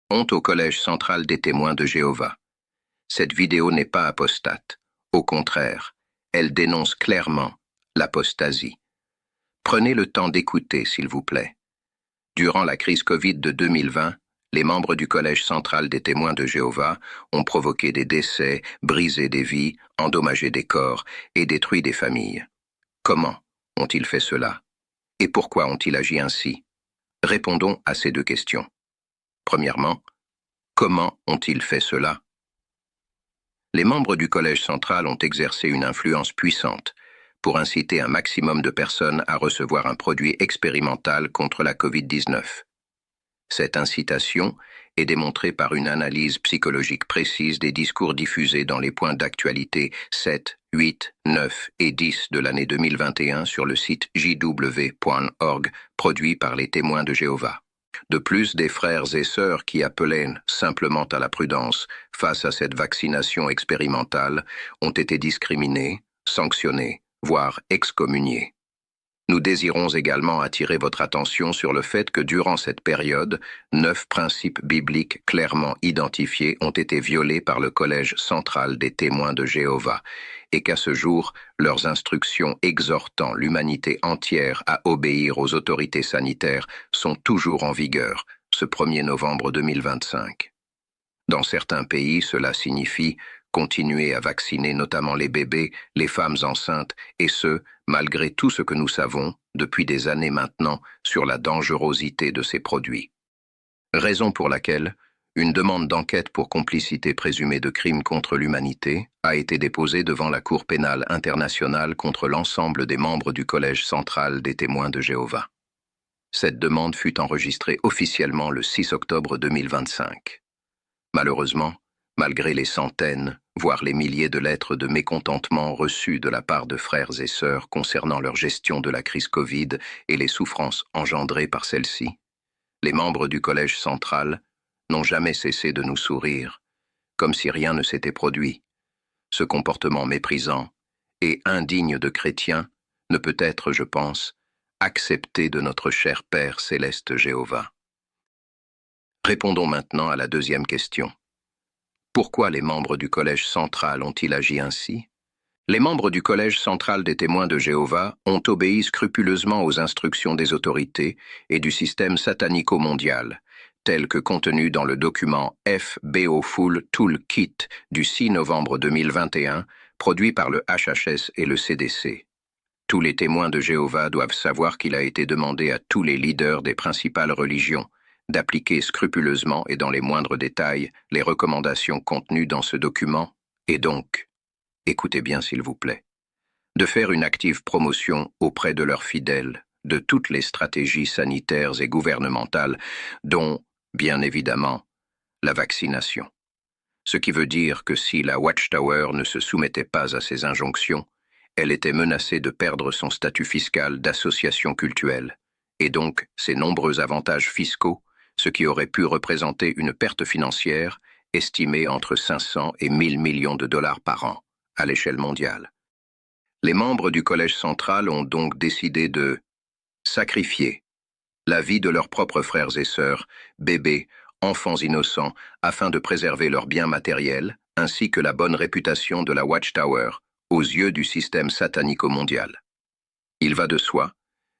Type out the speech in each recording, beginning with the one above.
Honte au Collège central des témoins de Jéhovah. Cette vidéo n'est pas apostate. Au contraire, elle dénonce clairement l'apostasie. Prenez le temps d'écouter, s'il vous plaît. Durant la crise Covid de 2020, les membres du Collège central des témoins de Jéhovah ont provoqué des décès, brisé des vies, endommagé des corps et détruit des familles. Comment ont-ils fait cela? Et pourquoi ont-ils agi ainsi? Répondons à ces deux questions. Premièrement, comment ont-ils fait cela? Les membres du Collège central ont exercé une influence puissante pour inciter un maximum de personnes à recevoir un produit expérimental contre la Covid-19. Cette incitation est démontrée par une analyse psychologique précise des discours diffusés dans les points d'actualité 7, 8, 9 et 10 de l'année 2021 sur le site jw.org, produit par les témoins de Jéhovah. De plus, des frères et sœurs qui appelaient simplement à la prudence face à cette vaccination expérimentale ont été discriminés, sanctionnés, voire excommuniés. Nous désirons également attirer votre attention sur le fait que durant cette période, 9 principes bibliques clairement identifiés ont été violés par le Collège central des témoins de Jéhovah et qu'à ce jour, leurs instructions exhortant l'humanité entière à obéir aux autorités sanitaires sont toujours en vigueur, ce 1er novembre 2025. Dans certains pays, cela signifie continuer à vacciner notamment les bébés, les femmes enceintes, et ce, malgré tout ce que nous savons, depuis des années maintenant, sur la dangerosité de ces produits. Raison pour laquelle une demande d'enquête pour complicité présumée de crimes contre l'humanité a été déposée devant la Cour pénale internationale contre l'ensemble des membres du Collège central des témoins de Jéhovah. Cette demande fut enregistrée officiellement le 6 octobre 2025. Malheureusement, malgré les centaines, voire les milliers de lettres de mécontentement reçues de la part de frères et sœurs concernant leur gestion de la crise Covid et les souffrances engendrées par celle-ci, les membres du Collège central n'ont jamais cessé de nous sourire, comme si rien ne s'était produit. Ce comportement méprisant et indigne de chrétiens ne peut être, je pense, accepté de notre cher Père céleste Jéhovah. Répondons maintenant à la deuxième question. Pourquoi les membres du Collège central ont-ils agi ainsi? Les membres du Collège central des témoins de Jéhovah ont obéi scrupuleusement aux instructions des autorités et du système satanico-mondial, tel que contenu dans le document FBO-Full Toolkit du 6 novembre 2021, produit par le HHS et le CDC. Tous les témoins de Jéhovah doivent savoir qu'il a été demandé à tous les leaders des principales religions d'appliquer scrupuleusement et dans les moindres détails les recommandations contenues dans ce document, et donc, écoutez bien s'il vous plaît, de faire une active promotion auprès de leurs fidèles de toutes les stratégies sanitaires et gouvernementales, dont, bien évidemment, la vaccination. Ce qui veut dire que si la Watchtower ne se soumettait pas à ces injonctions, elle était menacée de perdre son statut fiscal d'association cultuelle, et donc ses nombreux avantages fiscaux, ce qui aurait pu représenter une perte financière estimée entre 500 et 1000 millions de dollars par an, à l'échelle mondiale. Les membres du Collège central ont donc décidé de sacrifier la vie de leurs propres frères et sœurs, bébés, enfants innocents, afin de préserver leurs biens matériels, ainsi que la bonne réputation de la Watchtower aux yeux du système satanico-mondial. Il va de soi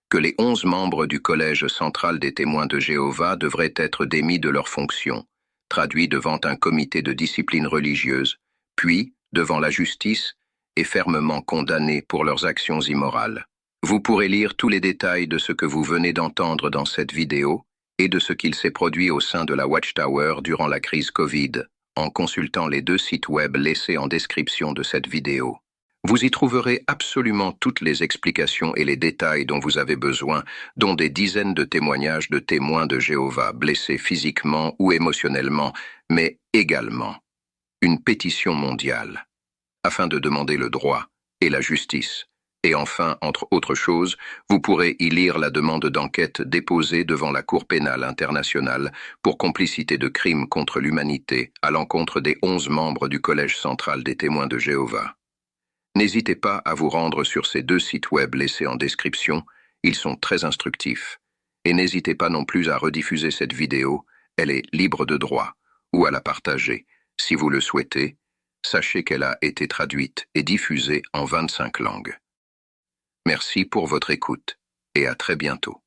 que les 11 membres du Collège central des témoins de Jéhovah devraient être démis de leurs fonctions, traduits devant un comité de discipline religieuse, puis devant la justice et fermement condamnés pour leurs actions immorales. Vous pourrez lire tous les détails de ce que vous venez d'entendre dans cette vidéo et de ce qu'il s'est produit au sein de la Watchtower durant la crise Covid, en consultant les 2 sites web laissés en description de cette vidéo. Vous y trouverez absolument toutes les explications et les détails dont vous avez besoin, dont des dizaines de témoignages de témoins de Jéhovah blessés physiquement ou émotionnellement, mais également une pétition mondiale, afin de demander le droit et la justice. Et enfin, entre autres choses, vous pourrez y lire la demande d'enquête déposée devant la Cour pénale internationale pour complicité de crimes contre l'humanité à l'encontre des 11 membres du Collège central des témoins de Jéhovah. N'hésitez pas à vous rendre sur ces 2 sites web laissés en description, ils sont très instructifs. Et n'hésitez pas non plus à rediffuser cette vidéo Elle est libre de droit, ou à la partager. Si vous le souhaitez, sachez qu'elle a été traduite et diffusée en 25 langues. Merci pour votre écoute et à très bientôt.